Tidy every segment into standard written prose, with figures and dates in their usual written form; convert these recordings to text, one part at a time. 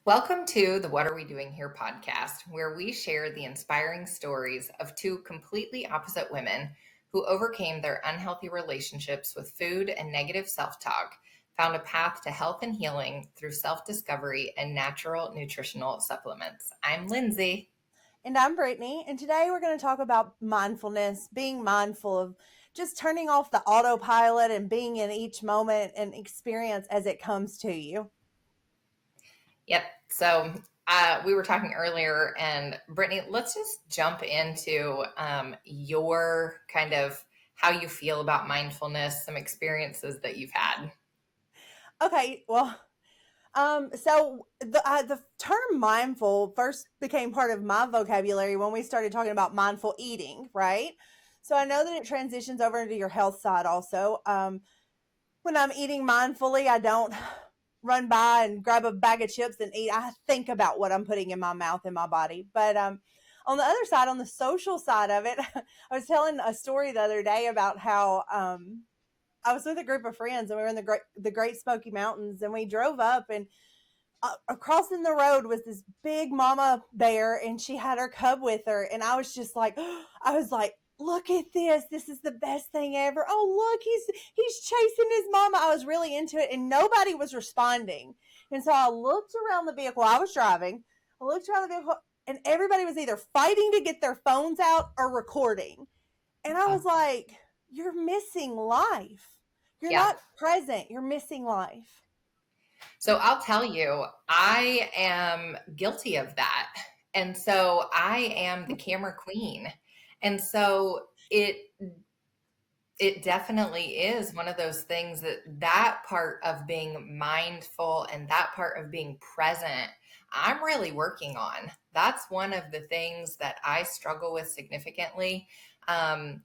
Welcome to the What Are We Doing Here podcast, where we share the inspiring stories of two completely opposite women who overcame their unhealthy relationships with food and negative self talk, found a path to health and healing through self discovery and natural nutritional supplements. I'm Lindsay. And I'm Brittany, and today we're going to talk about mindfulness, being mindful of just turning off the autopilot and being in each moment and experience as it comes to you. Yep. So we were talking earlier, and Brittany, let's just jump into your kind of how you feel about mindfulness, some experiences that you've had. Okay, well, so the term mindful first became part of my vocabulary when we started talking about mindful eating, right? So I know that it transitions over into your health side also. When I'm eating mindfully, I don't run by and grab a bag of chips and eat. I think about what I'm putting in my mouth and my body. But on the other side, on the social side of it, I was telling a story the other day about how I was with a group of friends and we were in the Great Smoky Mountains, and we drove up, and crossing the road was this big mama bear, and she had her cub with her, and I was just like, I was like, look at this, this is the best thing ever. Oh, look, he's chasing his mama. I was really into it, and nobody was responding. And so I looked around the vehicle I was driving. I looked around the vehicle, and everybody was either fighting to get their phones out or recording. And I was like, you're missing life. You're Yeah. not present. You're missing life. So I'll tell you, I am guilty of that. And so I am the camera queen. And so it definitely is one of those things that part of being mindful and that part of being present, I'm really working on. That's one of the things that I struggle with significantly. I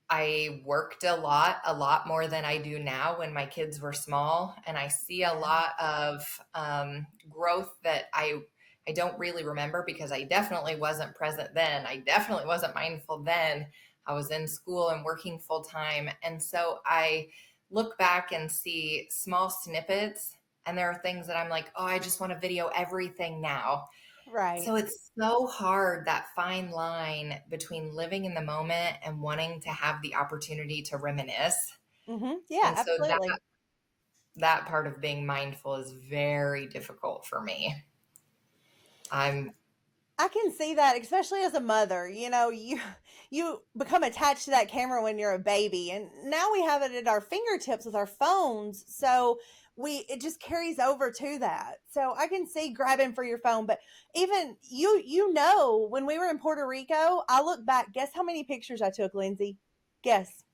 I worked a lot more than I do now when my kids were small, and I see a lot of growth that I don't really remember because I definitely wasn't present then. I definitely wasn't mindful then. I was in school and working full time, and so I look back and see small snippets, and there are things that I'm like, oh, I just want to video everything now. So Right. it's so hard, that fine line between living in the moment and wanting to have the opportunity to reminisce. Yeah, And so absolutely. that part of being mindful is very difficult for me. I'm I can see that, especially as a mother. You become attached to that camera when you're a baby, and now we have it at our fingertips with our phones. So we it just carries over to that. So I can see grabbing for your phone, but even when we were in Puerto Rico, I look back. Guess how many pictures I took, Lindsay? Guess.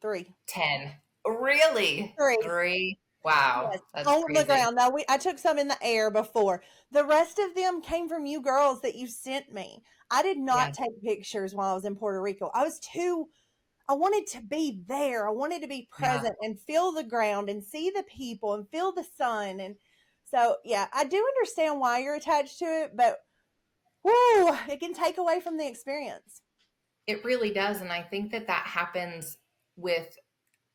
Three. 10. Really? Three. 3? Wow, Yes, that's on the crazy. ground. Now I took some in the air before. The rest of them came from you girls that you sent me. I did Yeah. not take pictures while I was in Puerto Rico. I wanted to be there. I wanted to be Yeah. present and feel the ground and see the people and feel the sun. And so, yeah, I do understand why you're attached to it, but whoo, it can take away from the experience. It really does, and I think that happens with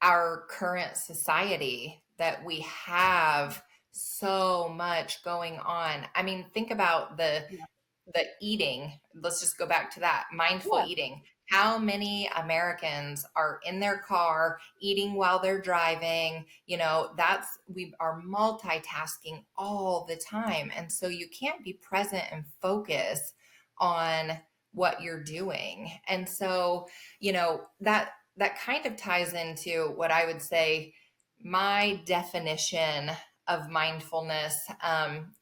our current society, that we have so much going on. I mean, think about Yeah. the eating. Let's just go back to that mindful Yeah. eating. How many Americans are in their car eating while they're driving? We are multitasking all the time. And so you can't be present and focus on what you're doing. And so, that kind of ties into what I would say my definition of mindfulness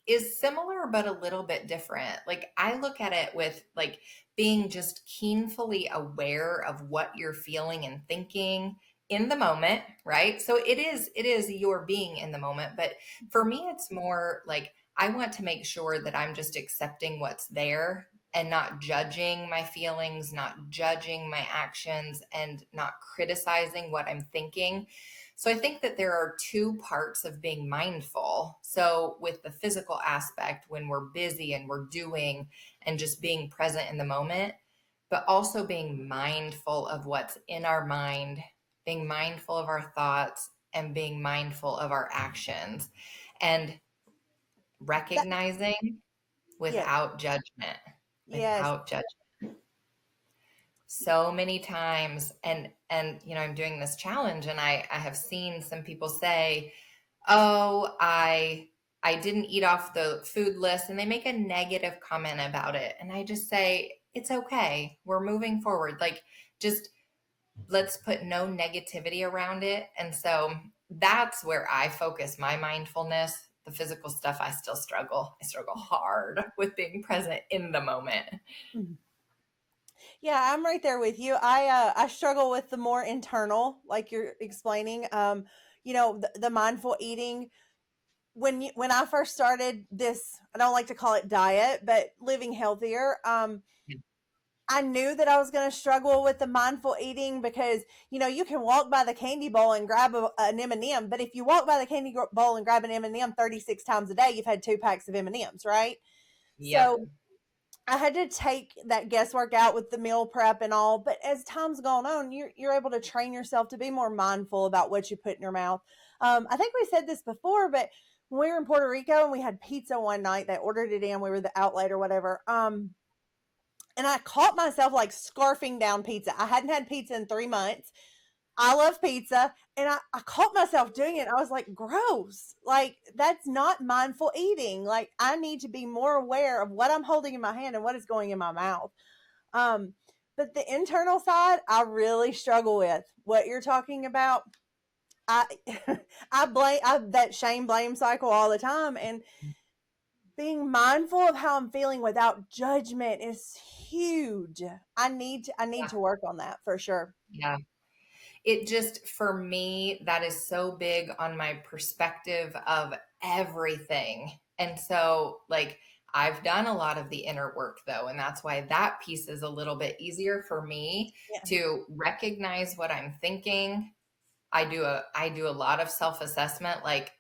is similar but a little bit different. Like, I look at it with like being just keenly aware of what you're feeling and thinking in the moment, right? So it is your being in the moment, but for me it's more like I want to make sure that I'm just accepting what's there and not judging my feelings, not judging my actions, and not criticizing what I'm thinking. So I think that there are two parts of being mindful. So with the physical aspect, when we're busy and we're doing and just being present in the moment, but also being mindful of what's in our mind, being mindful of our thoughts, and being mindful of our actions. And That, recognizing yes, without judgment, yes. without judgment. So many times, and I'm doing this challenge, and I have seen some people say, oh, I didn't eat off the food list, and they make a negative comment about it, and I just say, it's okay, we're moving forward, like, just let's put no negativity around it. And so that's where I focus my mindfulness. The physical stuff, I struggle hard with being present in the moment. Mhm. Yeah, I'm right there with you. I struggle with the more internal, like you're explaining. The mindful eating. When I first started this, I don't like to call it diet, but living healthier. I knew that I was going to struggle with the mindful eating because you can walk by the candy bowl and grab an M&M, but if you walk by the candy bowl and grab an M&M 36 times a day, you've had 2 packs of M&Ms, right? Yep. So I had to take that guesswork out with the meal prep and all. But as time's gone on, you're able to train yourself to be more mindful about what you put in your mouth. I think we said this before, but when we were in Puerto Rico and we had pizza one night, they ordered it in. We were the outlet or whatever. And I caught myself like scarfing down pizza. I hadn't had pizza in 3 months. I love pizza. And I caught myself doing it. I was like, gross. Like, that's not mindful eating. Like, I need to be more aware of what I'm holding in my hand and what is going in my mouth. Um, but the internal side, I really struggle with what you're talking about. I I that shame blame cycle all the time, and being mindful of how I'm feeling without judgment is huge. I need to work on that for sure. Yeah. It just, for me, that is so big on my perspective of everything. And so, like, I've done a lot of the inner work though, and that's why that piece is a little bit easier for me Yeah. to recognize what I'm thinking. I do a lot of self-assessment, like,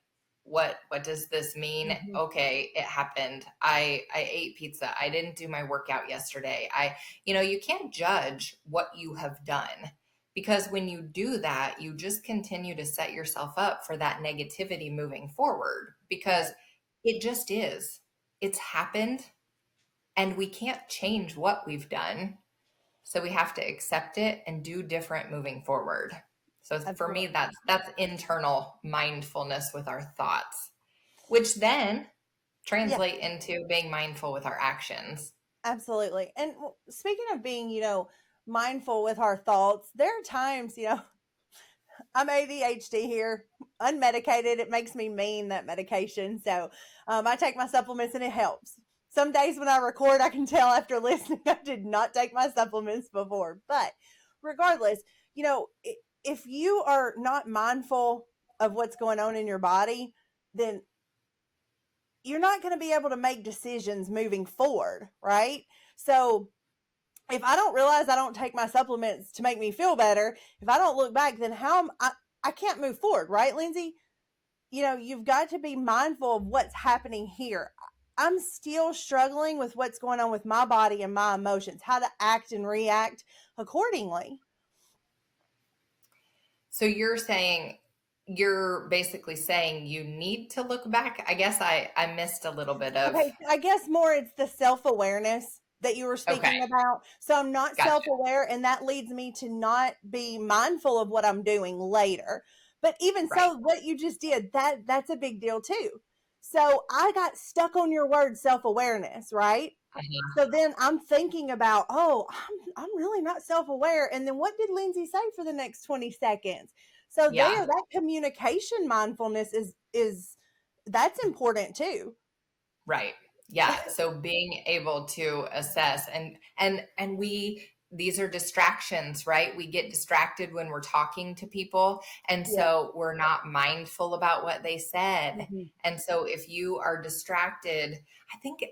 what does this mean? Hmm. Okay, it happened. I ate pizza. I didn't do my workout yesterday. You can't judge what you have done, because when you do that, you just continue to set yourself up for that negativity moving forward, because Right. it just is. It's happened, and we can't change what we've done. So we have to accept it and do different moving forward. So for me, Absolutely. that's internal mindfulness with our thoughts, which then Yeah. translate into being mindful with our actions. Absolutely. And speaking of being, mindful with our thoughts, there are times, I'm ADHD here, unmedicated. It makes me mean that medication. So I take my supplements and it helps. Some days when I record, I can tell after listening I did not take my supplements before. But regardless, if you are not mindful of what's going on in your body, then you're not going to be able to make decisions moving forward, right? So if I don't realize I don't take my supplements to make me feel better, if I don't look back, then I can't move forward, right, Lindsay? You've got to be mindful of what's happening here. I'm still struggling with what's going on with my body and my emotions, how to act and react accordingly. So you're basically saying you need to look back. I guess I missed a little bit of. Okay, I guess more it's the self awareness that you were Okay, speaking about. So I'm not self gotcha. aware, and that leads me to not be mindful of what I'm doing later. But even Right. so, what you just did, that's a big deal too. So I got stuck on your word self awareness, right? Uh-huh. So then I'm thinking about, oh, I'm really not self aware. And then what did Lindsay say for the next 20 seconds? So Yeah. that communication mindfulness is that's important too. Right. Yeah. So being able to assess, and we these are distractions, right? We get distracted when we're talking to people, and Yeah. so we're not mindful about what they said. Mhm. And so if you are distracted, I think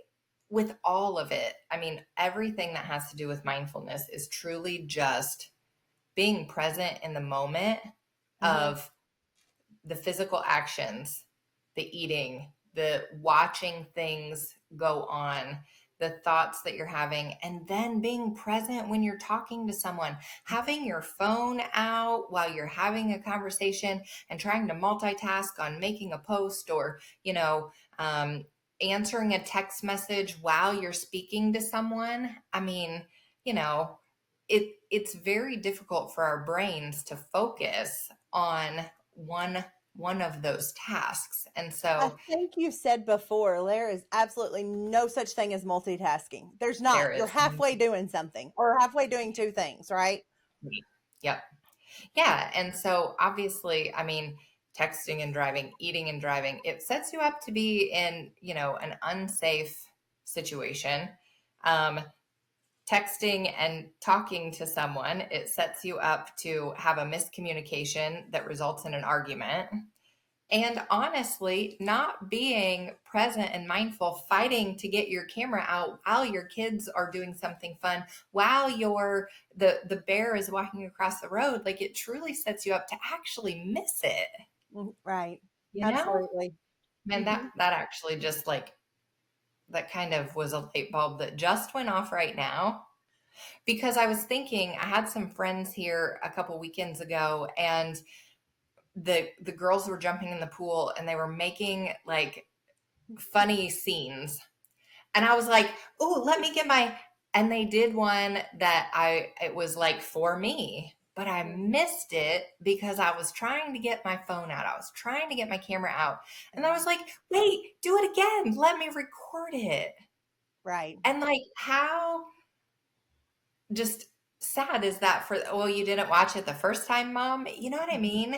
with all of it, I mean, everything that has to do with mindfulness is truly just being present in the moment Mhm. of the physical actions, the eating, the watching things go on, the thoughts that you're having, and then being present when you're talking to someone, having your phone out while you're having a conversation and trying to multitask on making a post or, um, answering a text message while you're speaking to someone, I mean, you know, it's very difficult for our brains to focus on one of those tasks. And I so think you said before, there is absolutely no such thing as multitasking. There's not. there You're is, halfway doing something or halfway doing two things, right? yep. Yeah. And so obviously, I mean, texting and driving, eating and driving, it sets you up to be in, an unsafe situation. Um, Texting and talking to someone, it sets you up to have a miscommunication that results in an argument. And honestly, not being present and mindful, fighting to get your camera out while your kids are doing something fun, while the bear is walking across the road, like it truly sets you up to actually miss it, Right. you know? Absolutely. Man, Hmm. that actually just like that kind of was a light bulb that just went off right now. Because I was thinking, I had some friends here a couple weekends ago, and the girls were jumping in the pool and they were making like funny scenes. And I was like, "Oh, let me get my," and they did one that it was like for me, but I missed it because I was trying to get my phone out. I was trying to get my camera out. And I was like, "Wait, do it again. Let me record it." Right. And like how just sad is that for, well, you didn't watch it the first time, mom, you know what I Mhm. mean?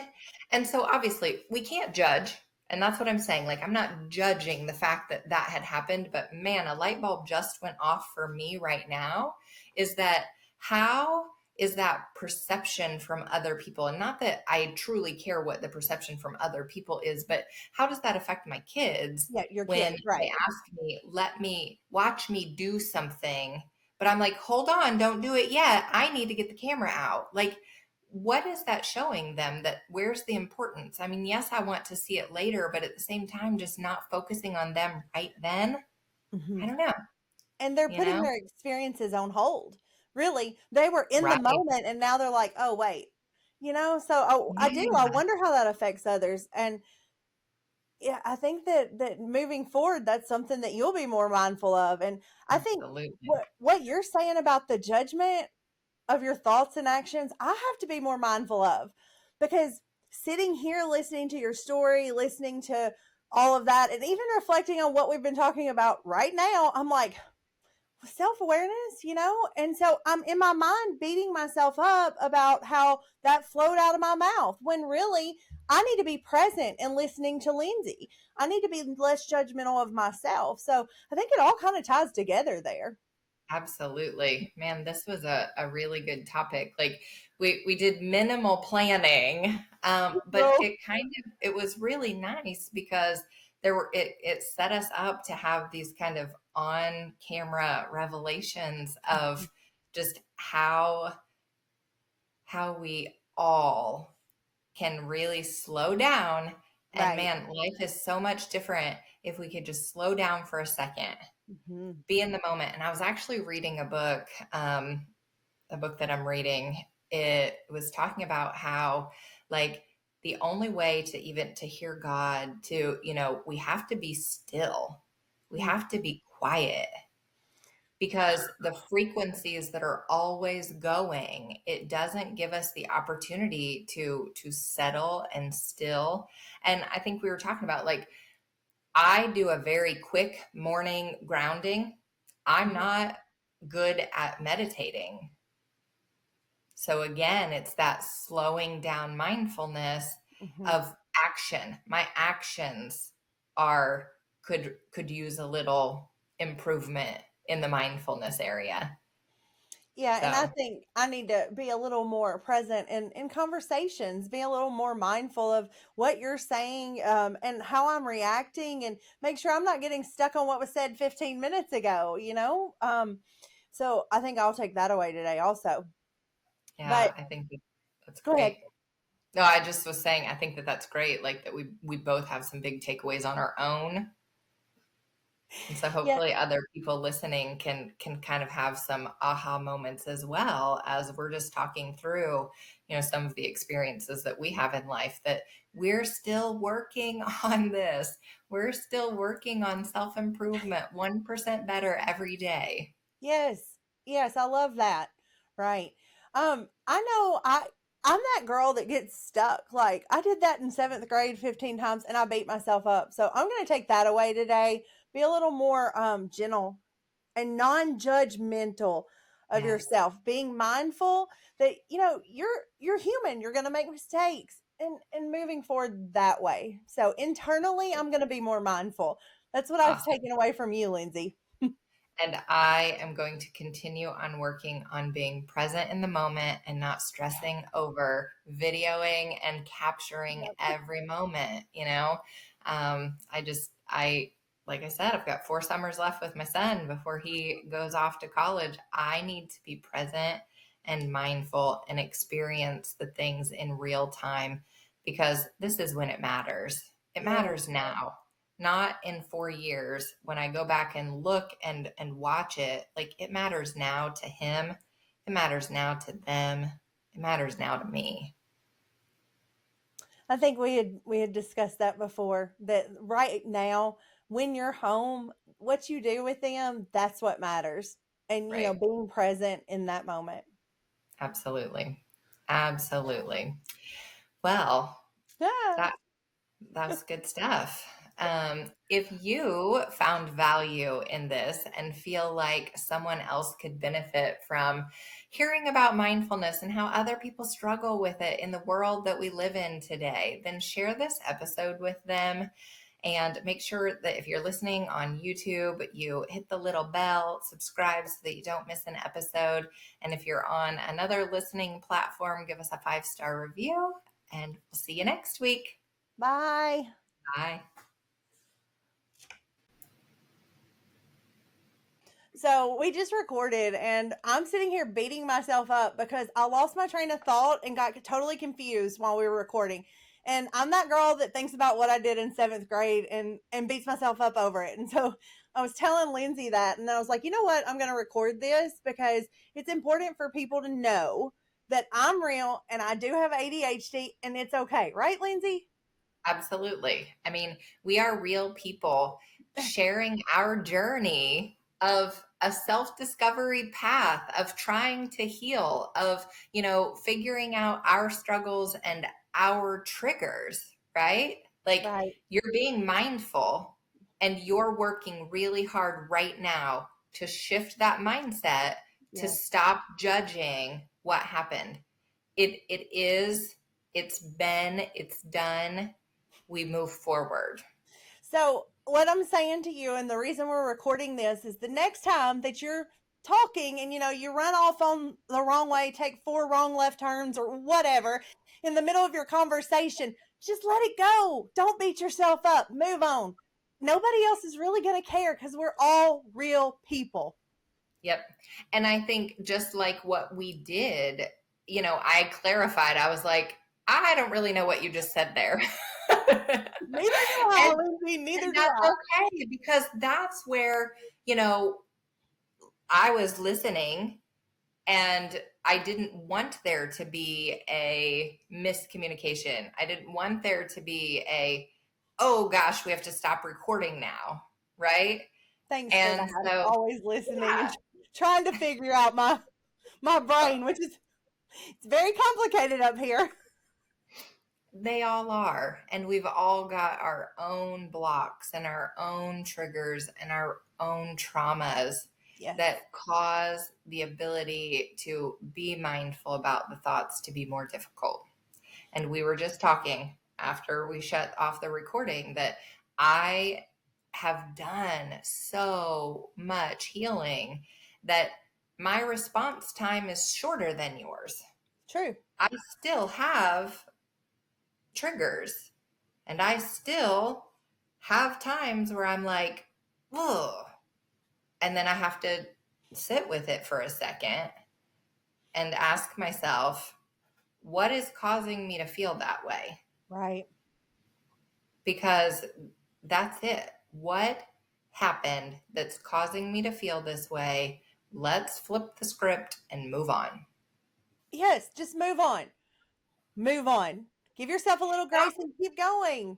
And so obviously we can't judge, and that's what I'm saying, like I'm not judging the fact that that had happened, but man, a light bulb just went off for me right now. Is that how is that perception from other people? And not that I truly care what the perception from other people is, but how does that affect my kids Yeah, your when kids, they right. ask me, let me watch me do something, but I'm like, hold on, don't do it yet. I need to get the camera out. Like, what is that showing them? That where's the importance? I mean, yes, I want to see it later, but at the same time, just not focusing on them right then. I Mhm. don't know, And they're you putting know? their experiences on hold. Really, they were in the Right. moment and now they're like, "Oh, wait." So I do. I Yeah, wonder how that affects others. And yeah, I think that moving forward, that's something that you'll be more mindful of. And I think absolutely. what you're saying about the judgment of your thoughts and actions, I have to be more mindful of, because sitting here listening to your story, listening to all of that, and even reflecting on what we've been talking about right now, I'm like, self awareness, And so I'm in my mind beating myself up about how that flowed out of my mouth when really I need to be present and listening to Lindsay. I need to be less judgmental of myself. So I think it all kind of ties together there. Absolutely. Man, this was a really good topic. Like we did minimal planning, but So, it was really nice because it set us up to have these kind of on camera revelations of just how we all can really slow down. And right. man, life is so much different if we could just slow down for a second, Hmm. be in the moment. And I was actually reading a book that I'm reading. It was talking about how, like, the only way to even to hear God, to, we have to be still. We have to be quiet because the frequencies that are always going, it doesn't give us the opportunity to settle and still. And I think we were talking about, like, I do a very quick morning grounding. I'm not good at meditating. So again, it's that slowing down mindfulness Hmm. of action. My actions are could use a little improvement in the mindfulness area. Yeah, and I So, think I need to be a little more present in conversations, be a little more mindful of what you're saying, and how I'm reacting, and make sure I'm not getting stuck on what was said 15 minutes ago. So I think I'll take that away today also. yeah, But I think that's go ahead. great. No, I just was saying I think that that's great, like that we both have some big takeaways on our own. And so Yeah. hopefully other people listening can kind of have some aha moments as well as we're just talking through, some of the experiences that we have in life that we're still working on this. We're still working on self-improvement, 1% better every day. Yes. Yes, I love that. Right. I know I'm that girl that gets stuck. Like I did that in 7th grade 15 times and I beat myself up. So I'm going to take that away today. Be a little more gentle and non-judgmental of Yes, yourself. Being mindful that you're human. You're going to make mistakes and moving forward that way. So internally I'm going to be more mindful. That's what I've awesome. taken away from you, Lindsay. And I am going to continue on working on being present in the moment and not stressing over videoing and capturing Yep. every moment, like I said, I've got 4 summers left with my son before he goes off to college. I need to be present and mindful and experience the things in real time because this is when it matters. It Yes. matters now, not in 4 years when I go back and look and watch it. Like it matters now to him, it matters now to them, it matters now to me. I think we had discussed that before that right now when you're home, what you do with them, that's what matters. And Right. being present in that moment. Absolutely. Absolutely. Well, Yeah. that that's good stuff. If you found value in this and feel like someone else could benefit from hearing about mindfulness and how other people struggle with it in the world that we live in today, then share this episode with them. And make sure that if you're listening on YouTube, you hit the little bell, subscribe so that you don't miss an episode. And if you're on another listening platform, give us a 5-star review. And we'll see you next week. Bye. Bye. So we just recorded, and I'm sitting here beating myself up because I lost my train of thought and got totally confused while we were recording. And I'm that girl that thinks about what I did in 7th grade and beats myself up over it. And so I was telling Lindsay that, and I was like, you know what? I'm going to record this because it's important for people to know that I'm real and I do have ADHD, and it's okay, right, Lindsay? Absolutely. I mean, we are real people sharing our journey of a self-discovery path of trying to heal, of, figuring out our struggles and our triggers, right? Like Right. you're being mindful and you're working really hard right now to shift that mindset to Yes. stop judging what happened. It is, it's done, we move forward. So, what I'm saying to you, and the reason we're recording this is the next time that you're talking and you run off on the wrong way, take 4 wrong left turns or whatever in the middle of your conversation, just let it go. Don't beat yourself up. Move on. Nobody else is really going to care because we're all real people. Yep. And I think just like what we did, I clarified. I was like, I don't really know what you just said there. Neither do I, and Lindsay. Neither and do that's I. okay because that's where, I was listening and I didn't want there to be a miscommunication. I didn't want there to be oh gosh, we have to stop recording now, right? Thanks for And that. so, Always listening yeah, and trying to figure out my brain, which is it's very complicated up here. they all are. And we've all got our own blocks and our own triggers and our own traumas Yes. that cause the ability to be mindful about the thoughts to be more difficult. And we were just talking after we shut off the recording that I have done so much healing that my response time is shorter than yours. True. I still have triggers and I still have times where I'm like, oh, and then I have to sit with it for a second and ask myself, what is causing me to feel that way? Right. Because that's it. What happened that's causing me to feel this way. Let's flip the script and move on. Yes, just move on. Move on. Give yourself a little grace and keep going.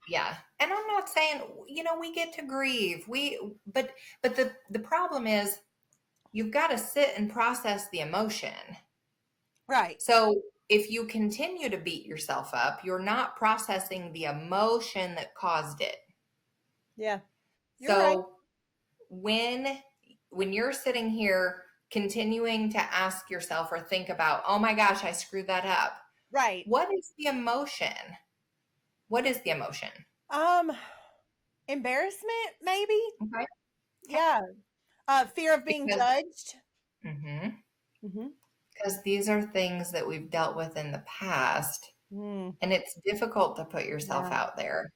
Yeah. And I'm not saying, we get to grieve. But the problem is you've got to sit and process the emotion. Right. So if you continue to beat yourself up, you're not processing the emotion that caused it. Yeah. You're right. So when you're sitting here continuing to ask yourself or think about, "Oh my gosh, I screwed that up." Right. What is the emotion? What is the emotion? Um, embarrassment, maybe? Okay. Okay. Yeah. Fear of being Because judged. mhm, Mm-hmm. because these are things that we've dealt with in the past, Mm, and it's difficult to put yourself yeah. out there.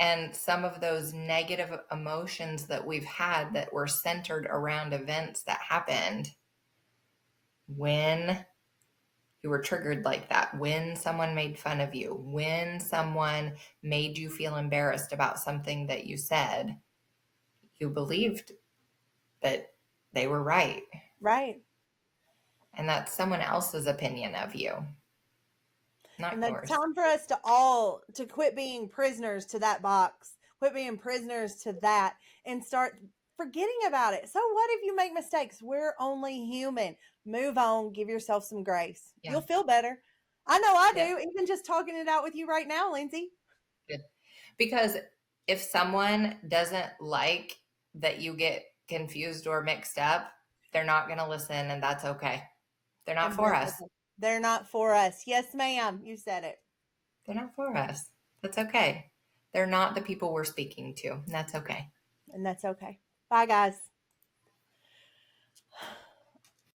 And some of those negative emotions that we've had that were centered around events that happened when you were triggered like that, when someone made fun of you, when someone made you feel embarrassed about something that you said, you believed that they were right. Right. And that's someone else's opinion of you, And not it's yours. time for us to all to quit being prisoners to that box, quit being prisoners to that, and start forgetting about it. So what if you make mistakes? We're only human. Move on, give yourself some grace. Yeah. You'll feel better. I know I Yeah. do, even just talking it out with you right now, Lindsay. Good. Because if someone doesn't like that you get confused or mixed up, they're not going to listen, and that's okay. They're not And for that's us. okay. They're not for us. Yes, ma'am. You said it. They're not for us. That's okay. They're not the people we're speaking to, and that's okay. And that's okay. Bye, guys.